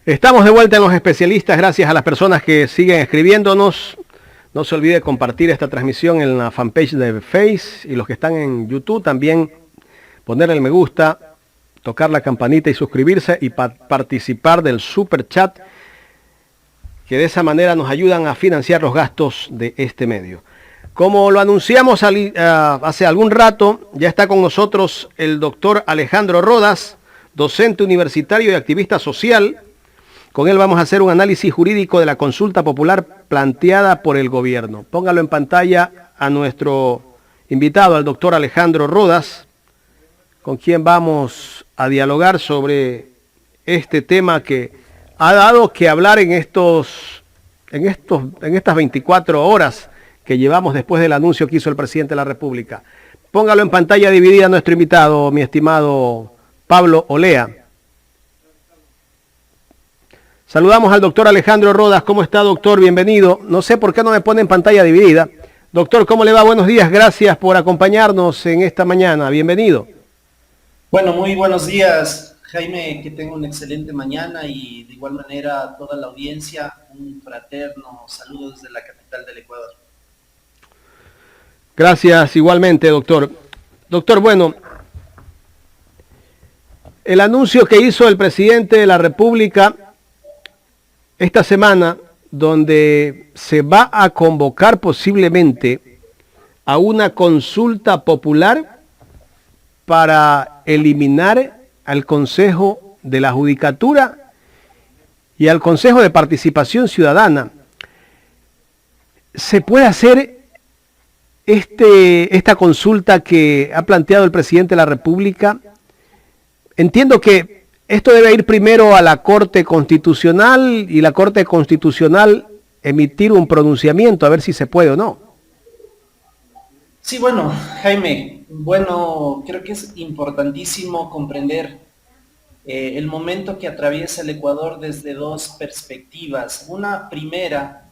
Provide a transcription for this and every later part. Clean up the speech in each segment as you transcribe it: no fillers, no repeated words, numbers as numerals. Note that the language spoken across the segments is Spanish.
Estamos de vuelta en Los Especialistas, gracias a las personas que siguen escribiéndonos. No se olvide compartir esta transmisión en la fanpage de Face y los que están en YouTube también poner el me gusta, tocar la campanita y suscribirse y participar del super chat, que de esa manera nos ayudan a financiar los gastos de este medio. Como lo anunciamos hace algún rato, ya está con nosotros el doctor Alejandro Rodas, docente universitario y activista social. Con él vamos a hacer un análisis jurídico de la consulta popular planteada por el gobierno. Póngalo en pantalla a nuestro invitado, al doctor Alejandro Rodas, con quien vamos a dialogar sobre este tema que ha dado que hablar en estas 24 horas que llevamos después del anuncio que hizo el presidente de la República. Póngalo en pantalla dividida a nuestro invitado, mi estimado Pablo Olea. Saludamos al doctor Alejandro Rodas. ¿Cómo está, doctor? Bienvenido. No sé por qué no me pone en pantalla dividida. Doctor, ¿cómo le va? Buenos días. Gracias por acompañarnos en esta mañana. Bienvenido. Bueno, muy buenos días, Jaime. Que tenga una excelente mañana y de igual manera a toda la audiencia, un fraterno saludo desde la capital del Ecuador. Gracias igualmente, doctor. Doctor, bueno, el anuncio que hizo el presidente de la República esta semana, donde se va a convocar posiblemente a una consulta popular para eliminar al Consejo de la Judicatura y al Consejo de Participación Ciudadana. ¿Se puede hacer esta consulta que ha planteado el presidente de la República? Entiendo que esto debe ir primero a la Corte Constitucional y la Corte Constitucional emitir un pronunciamiento a ver si se puede o no. Sí, bueno, Jaime, creo que es importantísimo comprender el momento que atraviesa el Ecuador desde dos perspectivas. Una primera,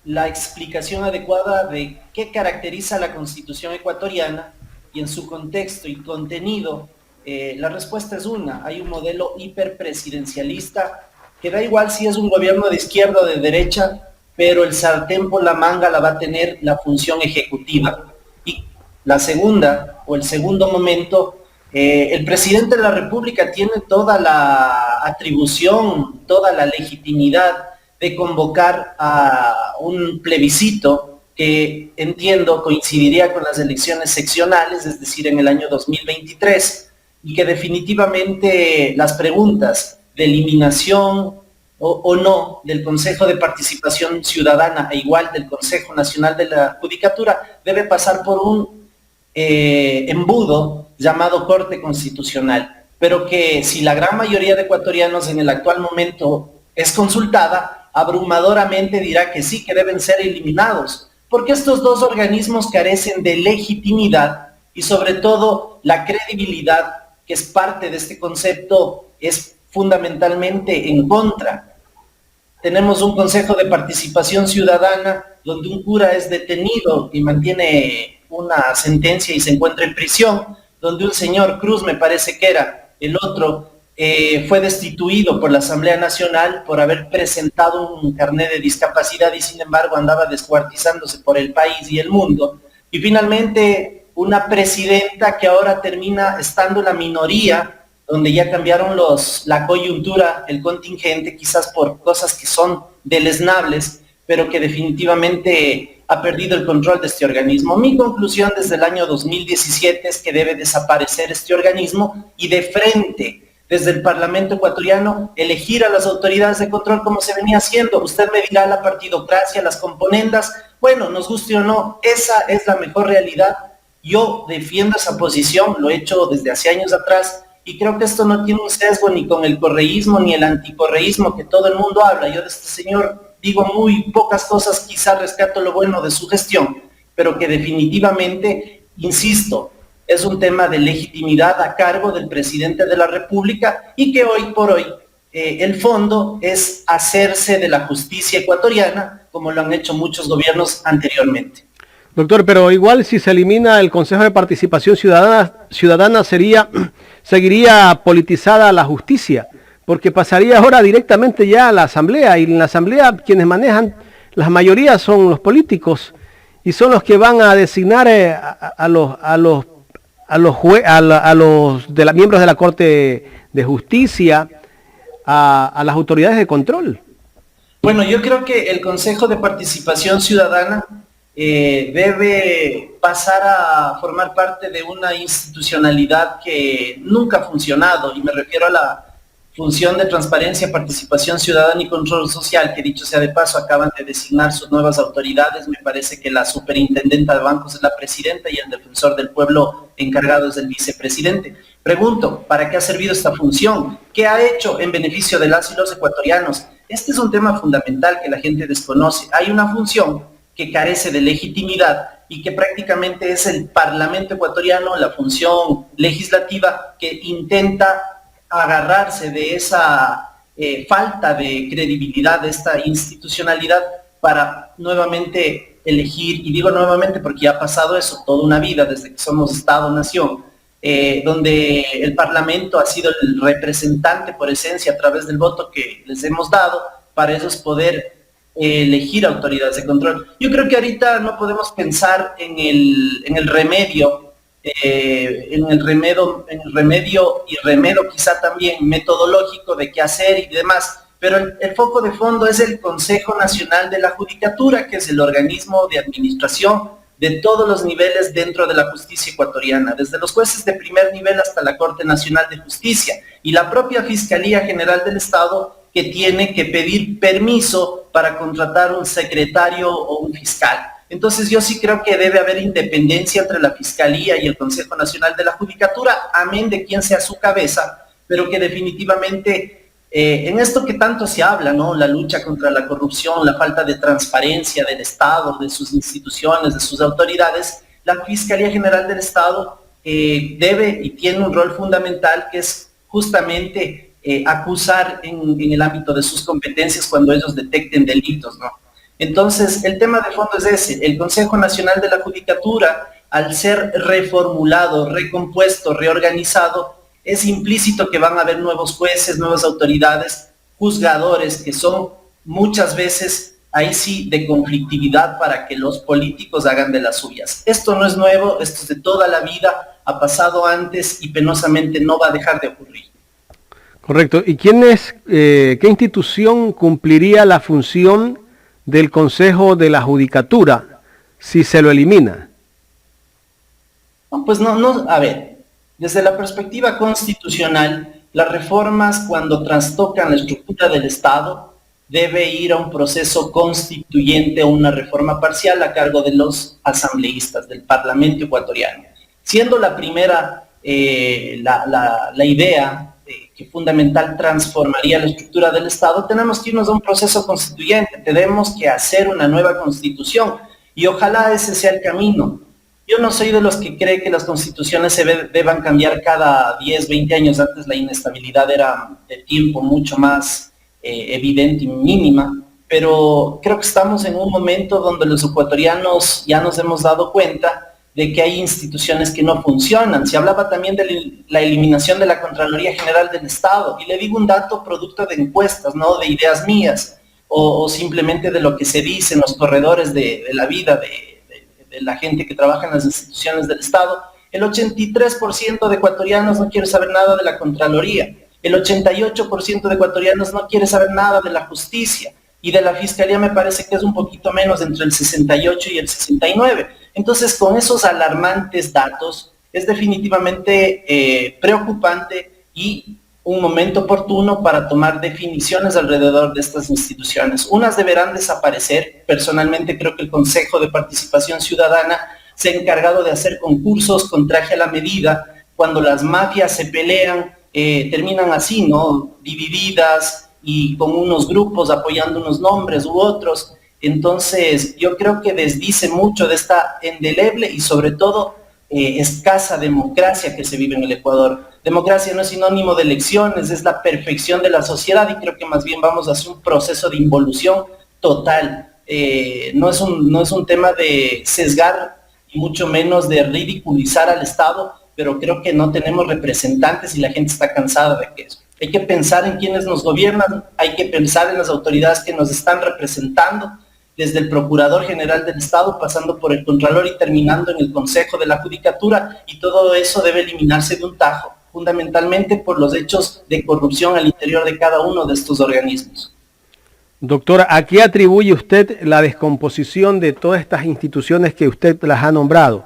la explicación adecuada de qué caracteriza la Constitución ecuatoriana y en su contexto y contenido. La respuesta es una: hay un modelo hiperpresidencialista que da igual si es un gobierno de izquierda o de derecha, pero el sartén por la manga la va a tener la función ejecutiva. Y la segunda, o el segundo momento, el presidente de la República tiene toda la atribución, toda la legitimidad de convocar a un plebiscito que entiendo coincidiría con las elecciones seccionales, es decir, en el año 2023, y que definitivamente las preguntas de eliminación o no del Consejo de Participación Ciudadana e igual del Consejo Nacional de la Judicatura debe pasar por un embudo llamado Corte Constitucional, pero que si la gran mayoría de ecuatorianos en el actual momento es consultada, abrumadoramente dirá que sí, que deben ser eliminados, porque estos dos organismos carecen de legitimidad y sobre todo la credibilidad, que es parte de este concepto, es fundamentalmente en contra. Tenemos un Consejo de Participación Ciudadana donde un cura es detenido y mantiene una sentencia y se encuentra en prisión, donde un señor Cruz, me parece que era el otro, fue destituido por la Asamblea Nacional por haber presentado un carnet de discapacidad y sin embargo andaba descuartizándose por el país y el mundo. Y finalmente una presidenta que ahora termina estando en la minoría, donde ya cambiaron la coyuntura, el contingente, quizás por cosas que son deleznables, pero que definitivamente ha perdido el control de este organismo. Mi conclusión desde el año 2017 es que debe desaparecer este organismo y de frente, desde el Parlamento ecuatoriano, elegir a las autoridades de control como se venía haciendo. Usted me dirá la partidocracia, las componendas. Bueno, nos guste o no, esa es la mejor realidad. Yo defiendo esa posición, lo he hecho desde hace años atrás, y creo que esto no tiene un sesgo ni con el correísmo ni el anticorreísmo que todo el mundo habla. Yo de este señor digo muy pocas cosas, quizás rescato lo bueno de su gestión, pero que definitivamente, insisto, es un tema de legitimidad a cargo del presidente de la República y que hoy por hoy el fondo es hacerse de la justicia ecuatoriana, como lo han hecho muchos gobiernos anteriormente. Doctor, pero igual si se elimina el Consejo de Participación Ciudadana seguiría politizada la justicia, porque pasaría ahora directamente ya a la Asamblea, y en la Asamblea quienes manejan, las mayorías son los políticos, y son los que van a designar a los miembros de la Corte de Justicia, a las autoridades de control. Bueno, yo creo que el Consejo de Participación Ciudadana debe pasar a formar parte de una institucionalidad que nunca ha funcionado, y me refiero a la función de transparencia, participación ciudadana y control social, que dicho sea de paso, acaban de designar sus nuevas autoridades. Me parece que la superintendenta de bancos es la presidenta y el defensor del pueblo encargado es el vicepresidente. Pregunto, ¿para qué ha servido esta función? ¿Qué ha hecho en beneficio de las y los ecuatorianos? Este es un tema fundamental que la gente desconoce. Hay una función que carece de legitimidad y que prácticamente es el Parlamento ecuatoriano, la función legislativa, que intenta agarrarse de esa falta de credibilidad de esta institucionalidad para nuevamente elegir, y digo nuevamente porque ya ha pasado eso toda una vida desde que somos Estado-Nación, donde el Parlamento ha sido el representante por esencia a través del voto que les hemos dado para ellos poder elegir autoridades de control. Yo creo que ahorita no podemos pensar en el remedio, en el remedio y remedio quizá también metodológico de qué hacer y demás, pero el foco de fondo es el Consejo Nacional de la Judicatura, que es el organismo de administración de todos los niveles dentro de la justicia ecuatoriana, desde los jueces de primer nivel hasta la Corte Nacional de Justicia y la propia Fiscalía General del Estado, que tiene que pedir permiso para contratar un secretario o un fiscal. Entonces yo sí creo que debe haber independencia entre la Fiscalía y el Consejo Nacional de la Judicatura, amén de quien sea su cabeza, pero que definitivamente en esto que tanto se habla, ¿no? La lucha contra la corrupción, la falta de transparencia del Estado, de sus instituciones, de sus autoridades, la Fiscalía General del Estado debe y tiene un rol fundamental, que es justamente acusar en el ámbito de sus competencias cuando ellos detecten delitos, ¿no? Entonces, el tema de fondo es ese. El Consejo Nacional de la Judicatura, al ser reformulado, recompuesto, reorganizado, es implícito que van a haber nuevos jueces, nuevas autoridades, juzgadores, que son muchas veces, ahí sí, de conflictividad para que los políticos hagan de las suyas. Esto no es nuevo, esto es de toda la vida, ha pasado antes y penosamente no va a dejar de ocurrir. Correcto. ¿Y qué institución cumpliría la función del Consejo de la Judicatura si se lo elimina? No, pues no, a ver, desde la perspectiva constitucional, las reformas cuando trastocan la estructura del Estado debe ir a un proceso constituyente o una reforma parcial a cargo de los asambleístas del Parlamento ecuatoriano. Siendo la primera la idea que fundamental transformaría la estructura del Estado, tenemos que irnos a un proceso constituyente, tenemos que hacer una nueva constitución y ojalá ese sea el camino. Yo no soy de los que cree que las constituciones deban cambiar cada 10, 20 años. Antes la inestabilidad era de tiempo mucho más evidente y mínima, pero creo que estamos en un momento donde los ecuatorianos ya nos hemos dado cuenta de que hay instituciones que no funcionan. Se hablaba también de la eliminación de la Contraloría General del Estado, y le digo un dato producto de encuestas, no de ideas mías, o simplemente de lo que se dice en los corredores de la vida de la gente que trabaja en las instituciones del Estado. El 83% de ecuatorianos no quiere saber nada de la Contraloría, el 88% de ecuatorianos no quiere saber nada de la justicia, y de la Fiscalía me parece que es un poquito menos, entre el 68 y el 69. Entonces, con esos alarmantes datos, es definitivamente preocupante y un momento oportuno para tomar definiciones alrededor de estas instituciones. Unas deberán desaparecer. Personalmente creo que el Consejo de Participación Ciudadana se ha encargado de hacer concursos con traje a la medida. Cuando las mafias se pelean, terminan así, ¿no? Divididas y con unos grupos apoyando unos nombres u otros. Entonces, yo creo que desdice mucho de esta indeleble y sobre todo escasa democracia que se vive en el Ecuador. Democracia no es sinónimo de elecciones, es la perfección de la sociedad, y creo que más bien vamos hacia un proceso de involución total. No es un tema de sesgar y mucho menos de ridiculizar al Estado, pero creo que no tenemos representantes y la gente está cansada de que eso. Hay que pensar en quienes nos gobiernan, hay que pensar en las autoridades que nos están representando, desde el Procurador General del Estado, pasando por el Contralor y terminando en el Consejo de la Judicatura, y todo eso debe eliminarse de un tajo, fundamentalmente por los hechos de corrupción al interior de cada uno de estos organismos. Doctora, ¿a qué atribuye usted la descomposición de todas estas instituciones que usted las ha nombrado?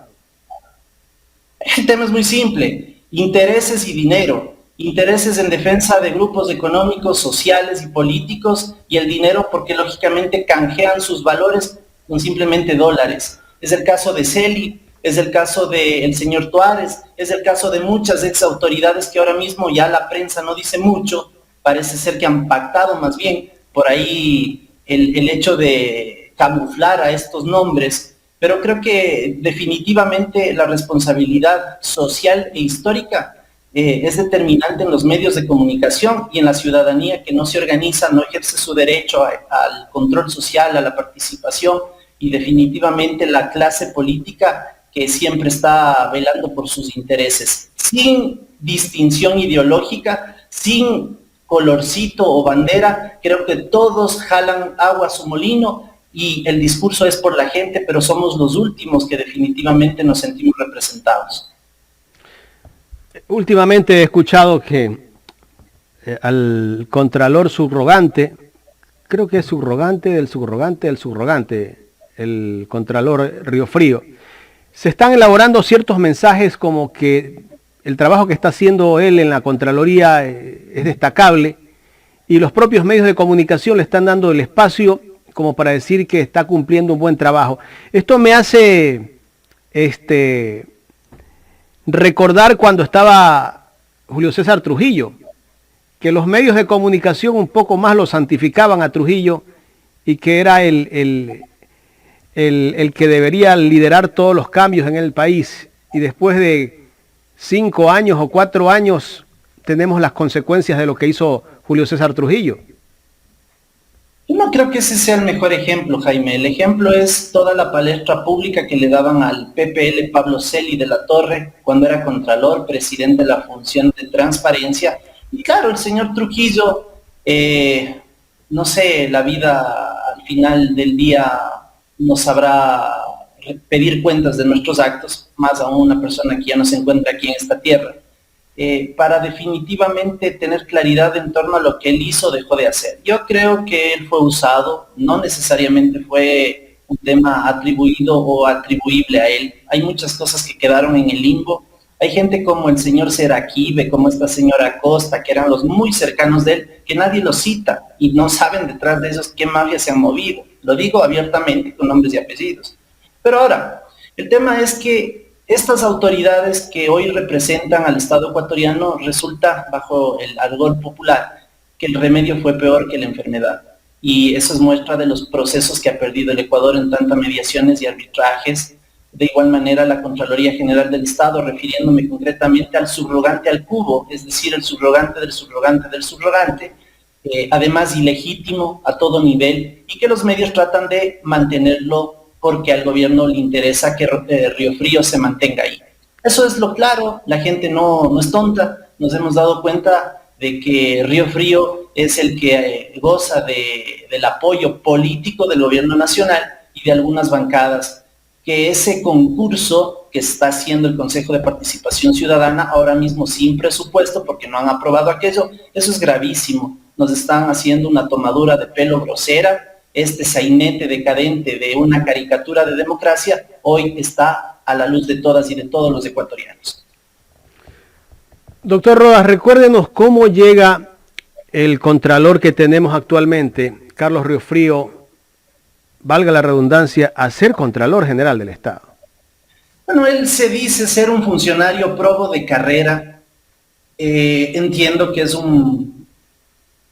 El tema es muy simple: intereses y dinero. Intereses en defensa de grupos económicos, sociales y políticos, y el dinero porque lógicamente canjean sus valores con simplemente dólares. Es el caso de Celi, es el caso del señor Tuárez, es el caso de muchas ex autoridades que ahora mismo ya la prensa no dice mucho, parece ser que han pactado más bien por ahí el hecho de camuflar a estos nombres, pero creo que definitivamente la responsabilidad social e histórica es determinante en los medios de comunicación y en la ciudadanía que no se organiza, no ejerce su derecho al control social, a la participación, y definitivamente la clase política que siempre está velando por sus intereses, sin distinción ideológica, sin colorcito o bandera. Creo que todos jalan agua a su molino y el discurso es por la gente, pero somos los últimos que definitivamente nos sentimos representados. Últimamente he escuchado que al contralor subrogante, creo que es subrogante del subrogante del subrogante, el contralor Riofrío, se están elaborando ciertos mensajes como que el trabajo que está haciendo él en la Contraloría es destacable, y los propios medios de comunicación le están dando el espacio como para decir que está cumpliendo un buen trabajo. Esto me hace recordar cuando estaba Julio César Trujillo, que los medios de comunicación un poco más lo santificaban a Trujillo y que era el que debería liderar todos los cambios en el país. Y después de 5 años o 4 años tenemos las consecuencias de lo que hizo Julio César Trujillo. Yo no creo que ese sea el mejor ejemplo, Jaime. El ejemplo es toda la palestra pública que le daban al PPL Pablo Celi de la Torre cuando era contralor, presidente de la Función de Transparencia. Y claro, el señor Trujillo, no sé, la vida al final del día nos sabrá pedir cuentas de nuestros actos, más aún una persona que ya no se encuentra aquí en esta tierra, para definitivamente tener claridad en torno a lo que él hizo o dejó de hacer. Yo creo que él fue usado, no necesariamente fue un tema atribuido o atribuible a él. Hay muchas cosas que quedaron en el limbo. Hay gente como el señor Seraquibe, como esta señora Costa, que eran los muy cercanos de él, que nadie los cita y no saben detrás de esos qué mafias se han movido. Lo digo abiertamente con nombres y apellidos. Pero ahora, el tema es que estas autoridades que hoy representan al Estado ecuatoriano, resulta, bajo el argot popular, que el remedio fue peor que la enfermedad. Y eso es muestra de los procesos que ha perdido el Ecuador en tantas mediaciones y arbitrajes. De igual manera, la Contraloría General del Estado, refiriéndome concretamente al subrogante al cubo, es decir, el subrogante del subrogante del subrogante, además ilegítimo a todo nivel, y que los medios tratan de mantenerlo porque al gobierno le interesa que Riofrío se mantenga ahí. Eso es lo claro, la gente no es tonta, nos hemos dado cuenta de que Riofrío es el que goza del apoyo político del gobierno nacional y de algunas bancadas, que ese concurso que está haciendo el Consejo de Participación Ciudadana, ahora mismo sin presupuesto porque no han aprobado aquello, eso es gravísimo. Nos están haciendo una tomadura de pelo grosera. Este sainete decadente de una caricatura de democracia hoy está a la luz de todas y de todos los ecuatorianos. Doctor Rodas, recuérdenos cómo llega el contralor que tenemos actualmente, Carlos Riofrío, valga la redundancia, a ser Contralor General del Estado. Bueno, él se dice ser un funcionario probo de carrera. Entiendo que es un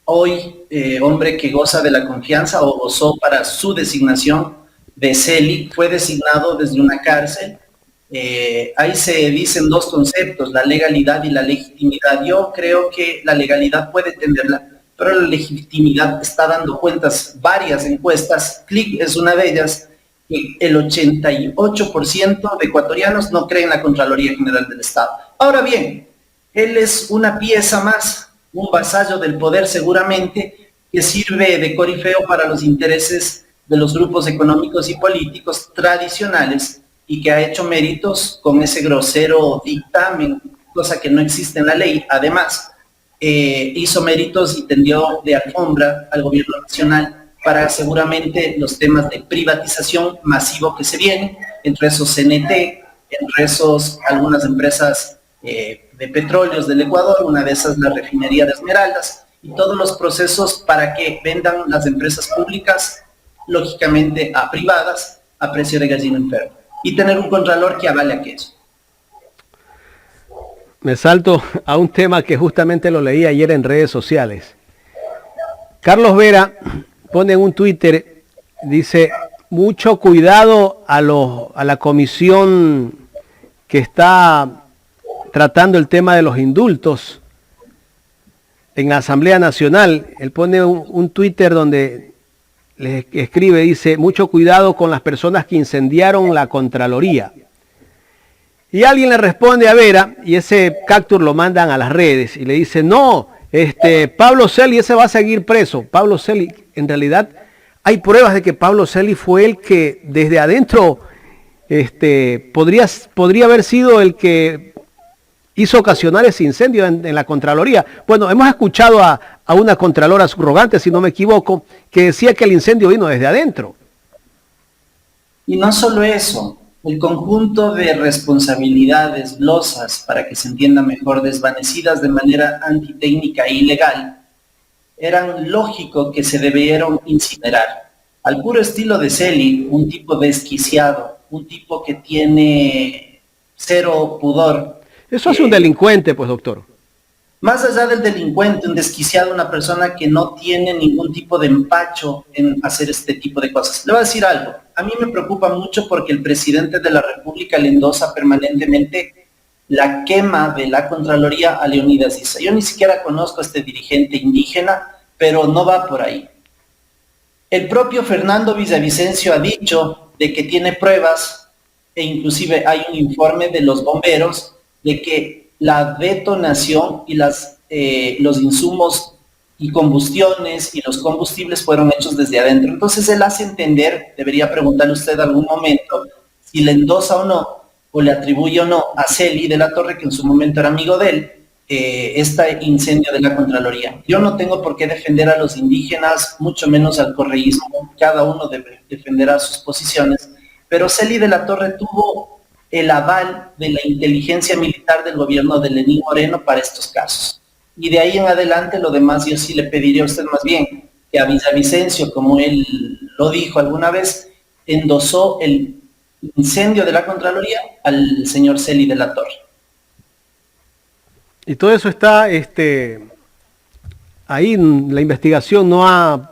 hombre que goza de la confianza o gozó para su designación de Celi. Fue designado desde una cárcel. Ahí se dicen dos conceptos, la legalidad y la legitimidad. Yo creo que la legalidad puede tenerla, pero la legitimidad está dando cuentas varias encuestas. CLIC es una de ellas, que el 88% de ecuatorianos no creen en la Contraloría General del Estado. Ahora bien, él es una pieza más un vasallo del poder seguramente, que sirve de corifeo para los intereses de los grupos económicos y políticos tradicionales y que ha hecho méritos con ese grosero dictamen, cosa que no existe en la ley. Además, hizo méritos y tendió de alfombra al gobierno nacional para seguramente los temas de privatización masivo que se vienen, entre esos CNT, entre esos algunas empresas de petróleos del Ecuador, una de esas la refinería de Esmeraldas, y todos los procesos para que vendan las empresas públicas, lógicamente a privadas, a precio de gallina enferma, y tener un contralor que avale aquello. Me salto a un tema que justamente lo leí ayer en redes sociales. Carlos Vera pone en un Twitter, dice, mucho cuidado a la comisión que está tratando el tema de los indultos en la Asamblea Nacional. Él pone un Twitter donde le escribe, dice, mucho cuidado con las personas que incendiaron la Contraloría. Y alguien le responde a Vera, y ese capture lo mandan a las redes, y le dice, no, Pablo Celi, ese va a seguir preso. Pablo Celi, en realidad, hay pruebas de que Pablo Celi fue el que desde adentro podría haber sido el que hizo ocasionar ese incendio en la Contraloría. Bueno, hemos escuchado a una contralora subrogante, si no me equivoco, que decía que el incendio vino desde adentro. Y no solo eso, el conjunto de responsabilidades losas, para que se entienda mejor, desvanecidas de manera antitécnica e ilegal, eran lógico que se debieron incinerar. Al puro estilo de Celi, un tipo desquiciado, un tipo que tiene cero pudor. Eso es un delincuente, pues, doctor. Más allá del delincuente, un desquiciado, una persona que no tiene ningún tipo de empacho en hacer este tipo de cosas. Le voy a decir algo. A mí me preocupa mucho porque el presidente de la República le endosa permanentemente la quema de la Contraloría a Leonidas Issa. Yo ni siquiera conozco a este dirigente indígena, pero no va por ahí. El propio Fernando Villavicencio ha dicho de que tiene pruebas, e inclusive hay un informe de los bomberos, de que la detonación y los insumos y combustiones y los combustibles fueron hechos desde adentro. Entonces él hace entender, debería preguntarle usted algún momento, si le endosa o no, o le atribuye o no a Celi de la Torre, que en su momento era amigo de él, este incendio de la Contraloría. Yo no tengo por qué defender a los indígenas, mucho menos al correísmo, cada uno defenderá sus posiciones, pero Celi de la Torre tuvo el aval de la inteligencia militar del gobierno de Lenín Moreno para estos casos. Y de ahí en adelante lo demás yo sí le pediría a usted más bien que a Villavicencio, como él lo dijo alguna vez, endosó el incendio de la Contraloría al señor Celi de la Torre. Y todo eso está, ahí la investigación no ha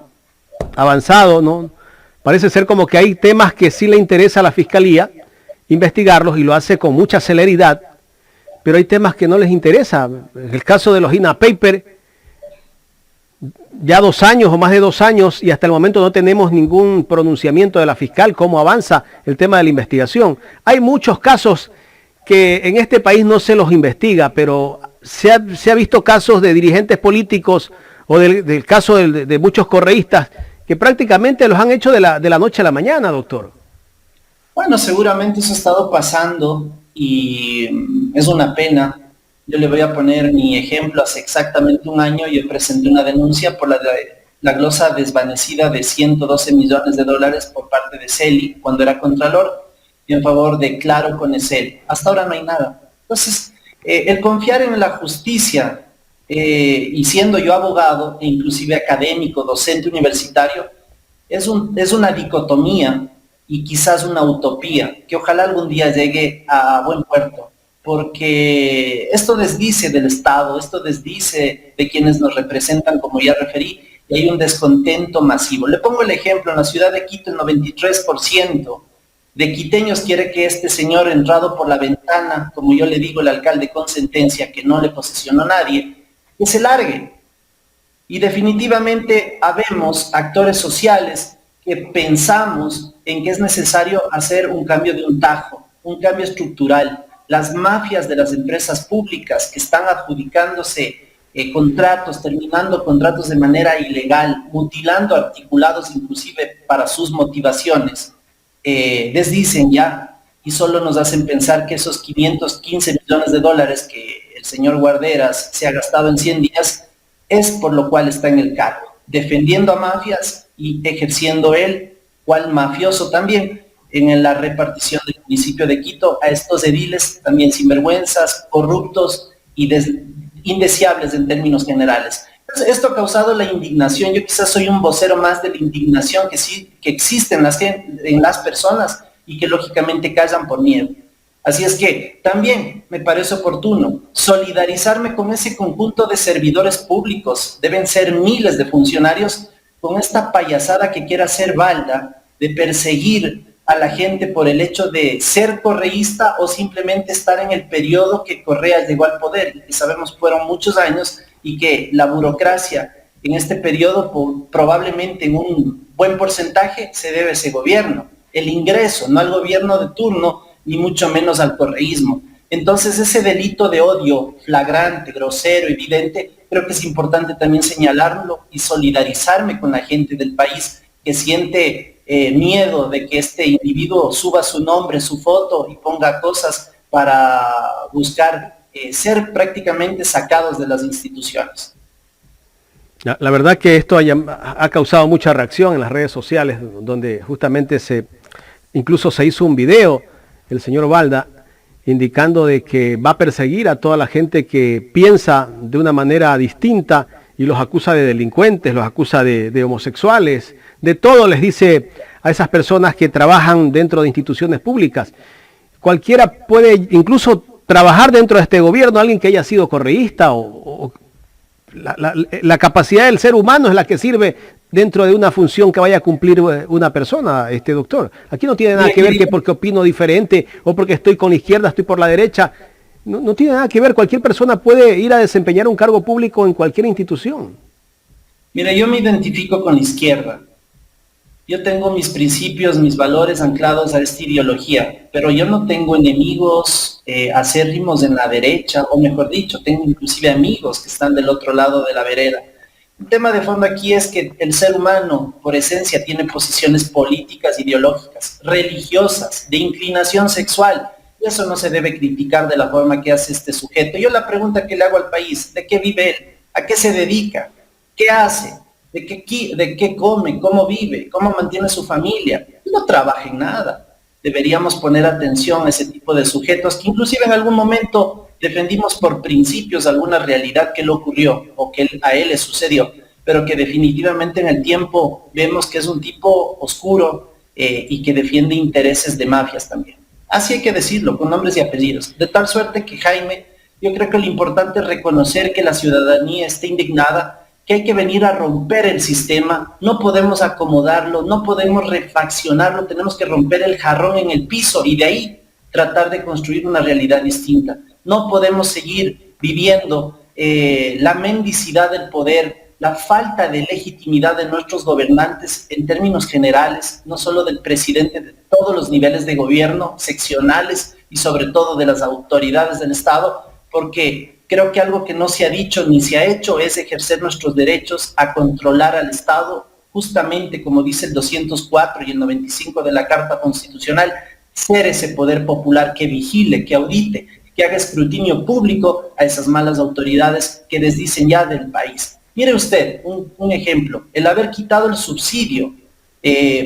avanzado, ¿no? Parece ser como que hay temas que sí le interesa a la Fiscalía investigarlos y lo hace con mucha celeridad, pero hay temas que no les interesa. El caso de los INA Paper, ya 2 años o más de 2 años y hasta el momento no tenemos ningún pronunciamiento de la fiscal, cómo avanza el tema de la investigación. Hay muchos casos que en este país no se los investiga, pero se ha visto casos de dirigentes políticos o del caso de muchos correístas que prácticamente los han hecho de la noche a la mañana, doctor. Bueno, seguramente eso ha estado pasando y es una pena. Yo le voy a poner mi ejemplo. Hace exactamente 1 año yo presenté una denuncia por la glosa desvanecida de $112 millones por parte de Celi cuando era contralor y en favor de Claro con Celi. Hasta ahora no hay nada. Entonces, el confiar en la justicia y siendo yo abogado e inclusive académico, docente universitario, es una dicotomía y quizás una utopía, que ojalá algún día llegue a buen puerto, porque esto desdice del Estado, esto desdice de quienes nos representan, como ya referí, y hay un descontento masivo. Le pongo el ejemplo, en la ciudad de Quito el 93% de quiteños quiere que este señor entrado por la ventana, como yo le digo, el alcalde con sentencia que no le posesionó nadie, que se largue. Y definitivamente habemos actores sociales que pensamos en que es necesario hacer un cambio de un tajo, un cambio estructural. Las mafias de las empresas públicas que están adjudicándose contratos, terminando contratos de manera ilegal, mutilando articulados inclusive para sus motivaciones, desdicen ya y solo nos hacen pensar que esos 515 millones de dólares que el señor Guarderas se ha gastado en 100 días es por lo cual está en el cargo, defendiendo a mafias y ejerciendo él, cual mafioso también, en la repartición del municipio de Quito a estos ediles también sinvergüenzas, corruptos y indeseables en términos generales. Entonces, esto ha causado la indignación. Yo quizás soy un vocero más de la indignación que sí que existe en las personas y que lógicamente callan por miedo. Así es que también me parece oportuno solidarizarme con ese conjunto de servidores públicos, deben ser miles de funcionarios, con esta payasada que quiere hacer Balda de perseguir a la gente por el hecho de ser correísta o simplemente estar en el periodo que Correa llegó al poder, y que sabemos fueron muchos años, y que la burocracia en este periodo probablemente en un buen porcentaje se debe a ese gobierno, el ingreso, no al gobierno de turno, ni mucho menos al correísmo. Entonces ese delito de odio flagrante, grosero, evidente, creo que es importante también señalarlo y solidarizarme con la gente del país que siente miedo de que este individuo suba su nombre, su foto y ponga cosas para buscar ser prácticamente sacados de las instituciones. La verdad que esto ha causado mucha reacción en las redes sociales, donde justamente incluso se hizo un video, el señor Balda, indicando de que va a perseguir a toda la gente que piensa de una manera distinta y los acusa de delincuentes, los acusa de homosexuales, de todo les dice a esas personas que trabajan dentro de instituciones públicas. Cualquiera puede incluso trabajar dentro de este gobierno, alguien que haya sido correísta la capacidad del ser humano es la que sirve dentro de una función que vaya a cumplir una persona, doctor. Aquí no tiene nada que ver que porque opino diferente o porque estoy con la izquierda, estoy por la derecha. No tiene nada que ver. Cualquier persona puede ir a desempeñar un cargo público en cualquier institución. Mira, yo me identifico con la izquierda. Yo tengo mis principios, mis valores anclados a esta ideología, pero yo no tengo enemigos acérrimos en la derecha, o mejor dicho, tengo inclusive amigos que están del otro lado de la vereda. El tema de fondo aquí es que el ser humano, por esencia, tiene posiciones políticas, ideológicas, religiosas, de inclinación sexual, y eso no se debe criticar de la forma que hace este sujeto. Yo la pregunta que le hago al país, ¿de qué vive él? ¿A qué se dedica? ¿Qué hace? ¿De qué come? ¿Cómo vive? ¿Cómo mantiene su familia? No trabaja en nada. Deberíamos poner atención a ese tipo de sujetos que inclusive en algún momento defendimos por principios alguna realidad que le ocurrió o que a él le sucedió, pero que definitivamente en el tiempo vemos que es un tipo oscuro y que defiende intereses de mafias también. Así hay que decirlo, con nombres y apellidos. De tal suerte que, Jaime, yo creo que lo importante es reconocer que la ciudadanía esté indignada, que hay que venir a romper el sistema, no podemos acomodarlo, no podemos refaccionarlo, tenemos que romper el jarrón en el piso y de ahí tratar de construir una realidad distinta. No podemos seguir viviendo la mendicidad del poder, la falta de legitimidad de nuestros gobernantes en términos generales, no solo del presidente, de todos los niveles de gobierno, seccionales y sobre todo de las autoridades del Estado, porque creo que algo que no se ha dicho ni se ha hecho es ejercer nuestros derechos a controlar al Estado, justamente como dice el 204 y el 95 de la Carta Constitucional, ser ese poder popular que vigile, que audite, que haga escrutinio público a esas malas autoridades que desdicen ya del país. Mire usted, un ejemplo, el haber quitado el subsidio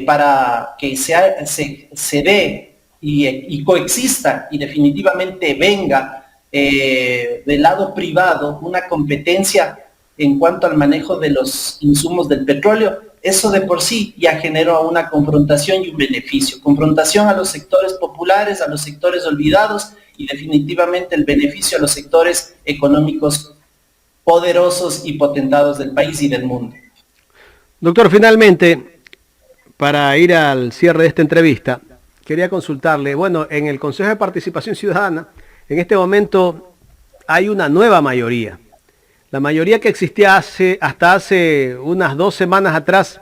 para que se dé y coexista y definitivamente venga del lado privado una competencia en cuanto al manejo de los insumos del petróleo, eso de por sí ya generó una confrontación y un beneficio. Confrontación a los sectores populares, a los sectores olvidados y definitivamente el beneficio a los sectores económicos poderosos y potentados del país y del mundo. Doctor, finalmente, para ir al cierre de esta entrevista, quería consultarle, bueno, en el Consejo de Participación Ciudadana, en este momento hay una nueva mayoría. La mayoría que existía hasta hace unas 2 semanas atrás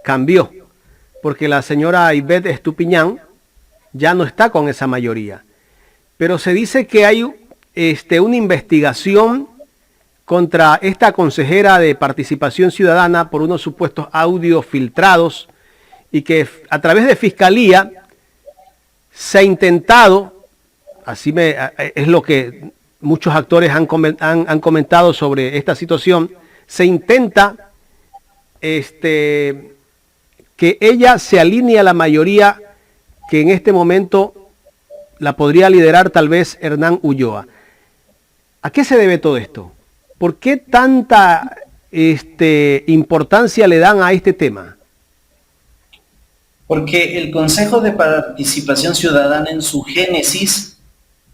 cambió, porque la señora Ivette Estupiñán ya no está con esa mayoría. Pero se dice que hay una investigación contra esta consejera de Participación Ciudadana por unos supuestos audios filtrados y que a través de Fiscalía se ha intentado, es lo que muchos actores han comentado sobre esta situación, se intenta que ella se alinee a la mayoría que en este momento la podría liderar tal vez Hernán Ulloa. ¿A qué se debe todo esto? ¿Por qué tanta importancia le dan a este tema? Porque el Consejo de Participación Ciudadana en su génesis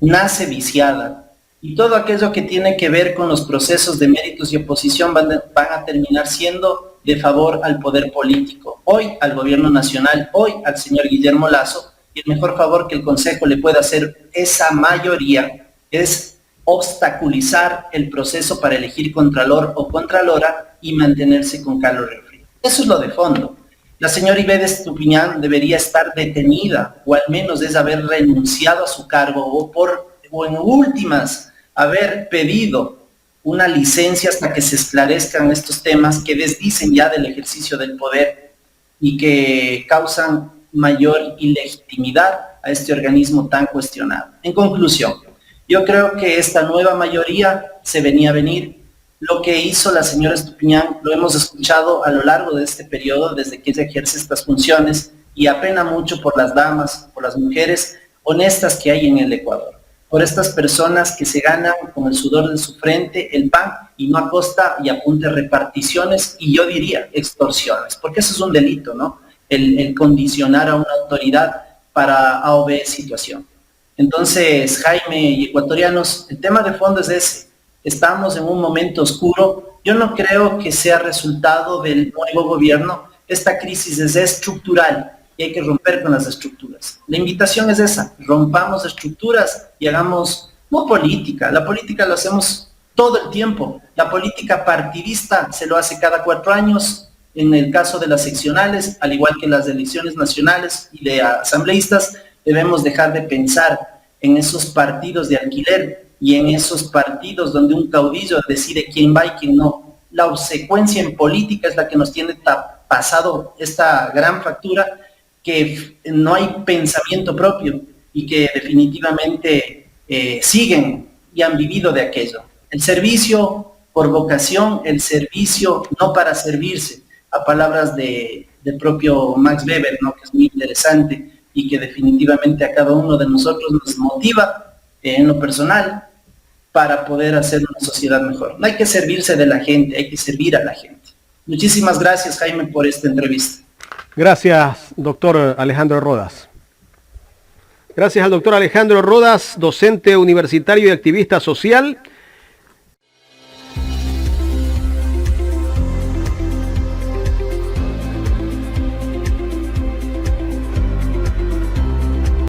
nace viciada y todo aquello que tiene que ver con los procesos de méritos y oposición van a terminar siendo de favor al poder político, hoy al gobierno nacional, hoy al señor Guillermo Lasso, y el mejor favor que el Consejo le puede hacer esa mayoría es obstaculizar el proceso para elegir contralor o contralora y mantenerse con Carlos Refri. Eso es lo de fondo. La señora Ibede Estupiñán debería estar detenida, o al menos es haber renunciado a su cargo, o en últimas haber pedido una licencia hasta que se esclarezcan estos temas que desdicen ya del ejercicio del poder y que causan mayor ilegitimidad a este organismo tan cuestionado. En conclusión, yo creo que esta nueva mayoría se venía a venir. Lo que hizo la señora Estupiñán lo hemos escuchado a lo largo de este periodo, desde que ella ejerce estas funciones, y apena mucho por las damas, por las mujeres honestas que hay en el Ecuador, por estas personas que se ganan con el sudor de su frente el pan y no a costa y a punta de reparticiones, y yo diría extorsiones, porque eso es un delito, ¿no? El condicionar a una autoridad para A o B situación. Entonces, Jaime y ecuatorianos, el tema de fondo es ese. Estamos en un momento oscuro. Yo no creo que sea resultado del nuevo gobierno. Esta crisis es estructural y hay que romper con las estructuras. La invitación es esa, rompamos estructuras y hagamos, no política, la política lo hacemos todo el tiempo. La política partidista se lo hace cada 4 años, en el caso de las seccionales, al igual que las elecciones nacionales y de asambleístas. Debemos dejar de pensar en esos partidos de alquiler y en esos partidos donde un caudillo decide quién va y quién no. La obsecuencia en política es la que nos tiene pasado esta gran factura, que no hay pensamiento propio y que definitivamente siguen y han vivido de aquello. El servicio por vocación, el servicio no para servirse, a palabras del propio Max Weber, ¿no? Que es muy interesante y que definitivamente a cada uno de nosotros nos motiva en lo personal para poder hacer una sociedad mejor. No hay que servirse de la gente, hay que servir a la gente. Muchísimas gracias, Jaime, por esta entrevista. Gracias, doctor Alejandro Rodas. Gracias al doctor Alejandro Rodas, docente universitario y activista social.